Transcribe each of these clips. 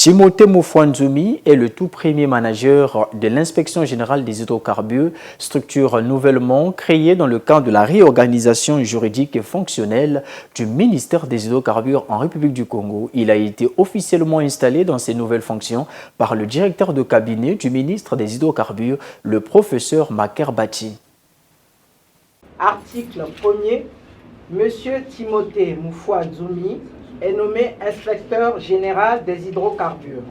Timothée Moufouanzoumi est le tout premier manager de l'Inspection générale des hydrocarbures, structure nouvellement créée dans le cadre de la réorganisation juridique et fonctionnelle du ministère des hydrocarbures en République du Congo. Il a été officiellement installé dans ses nouvelles fonctions par le directeur de cabinet du ministre des hydrocarbures, le professeur Maker Bati. Article 1er. Monsieur Timothée Moufouanzoumi est nommé inspecteur général des hydrocarbures.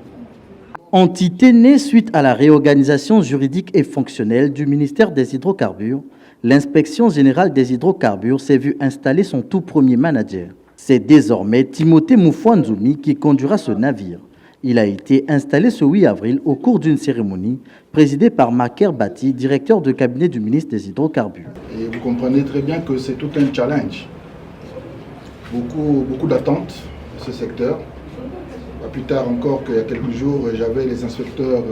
Entité née suite à la réorganisation juridique et fonctionnelle du ministère des hydrocarbures, l'inspection générale des hydrocarbures s'est vue installer son tout premier manager. C'est désormais Timothée Moufouanzoumi qui conduira ce navire. Il a été installé ce 8 avril au cours d'une cérémonie présidée par Maker Bati, directeur de cabinet du ministre des hydrocarbures. Et vous comprenez très bien que c'est tout un challenge. Beaucoup d'attentes de ce secteur. Pas plus tard encore qu'il y a quelques jours, j'avais les inspecteurs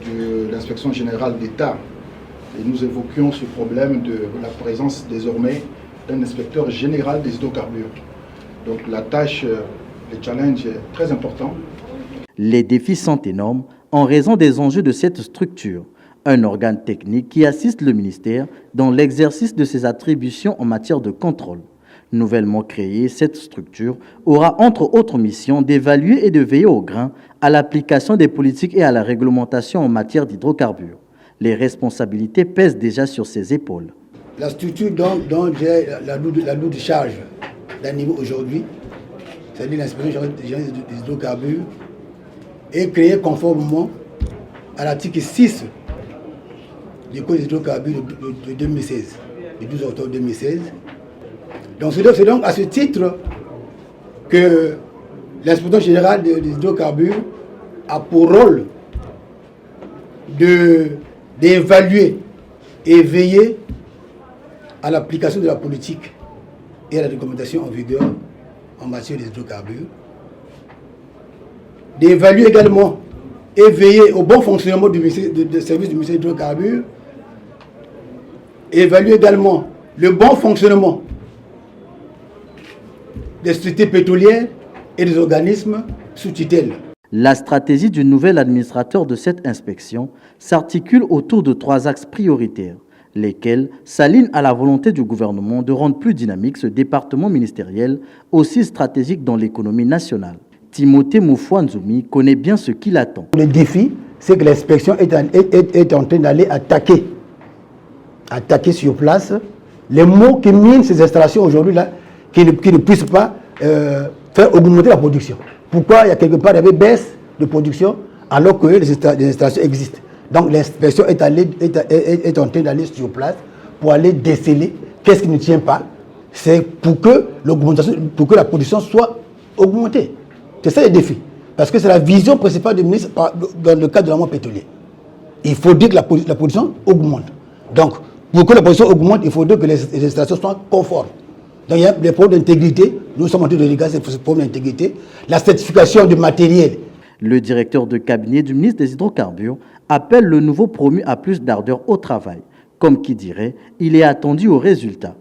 de l'inspection générale d'État et nous évoquions ce problème de la présence désormais d'un inspecteur général des hydrocarbures. Donc la tâche, le challenge est très important. Les défis sont énormes en raison des enjeux de cette structure, un organe technique qui assiste le ministère dans l'exercice de ses attributions en matière de contrôle. Nouvellement créée, cette structure aura entre autres missions d'évaluer et de veiller au grain à l'application des politiques et à la réglementation en matière d'hydrocarbures. Les responsabilités pèsent déjà sur ses épaules. La structure dont j'ai la lourde charge d'un niveau aujourd'hui, c'est-à-dire l'inspection générale des hydrocarbures, est créée conformément à l'article 6 du Code des hydrocarbures de 2016, du 12 octobre 2016. Donc c'est donc à ce titre que l'inspection générale des hydrocarbures a pour rôle d'évaluer et veiller à l'application de la politique et à la réglementation en vigueur en matière des hydrocarbures, d'évaluer également et veiller au bon fonctionnement du service du ministère des hydrocarbures, évaluer également le bon fonctionnement des structures pétrolières et des organismes sous tutelle. La stratégie du nouvel administrateur de cette inspection s'articule autour de 3 axes prioritaires, lesquels s'alignent à la volonté du gouvernement de rendre plus dynamique ce département ministériel, aussi stratégique dans l'économie nationale. Timothée Moufouanzoumi connaît bien ce qu'il attend. Le défi, c'est que l'inspection est en train d'aller attaquer sur place les maux qui minent ces installations aujourd'hui là, qui ne puissent pas faire augmenter la production. Pourquoi il y a quelque part des baisses de production alors que les installations existent. Donc l'inspection est en train d'aller sur place pour aller déceler qu'est-ce qui ne tient pas. C'est pour que la production soit augmentée. C'est ça le défi. Parce que c'est la vision principale du ministre dans le cadre de l'amont pétrolier. Il faut dire que la production augmente. Donc, pour que la production augmente, il faut dire que les installations soient conformes. Donc, il y a des problèmes d'intégrité. Nous sommes en train de regarder ces problèmes d'intégrité. La certification du matériel. Le directeur de cabinet du ministre des Hydrocarbures appelle le nouveau promu à plus d'ardeur au travail. Comme qui dirait, il est attendu au résultat.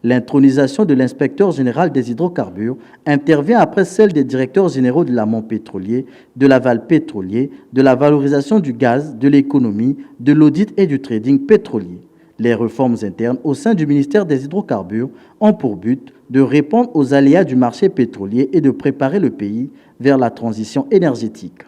L'intronisation de l'inspecteur général des hydrocarbures intervient après celle des directeurs généraux de l'amont pétrolier, de l'aval pétrolier, de la valorisation du gaz, de l'économie, de l'audit et du trading pétrolier. Les réformes internes au sein du ministère des hydrocarbures ont pour but de répondre aux aléas du marché pétrolier et de préparer le pays vers la transition énergétique.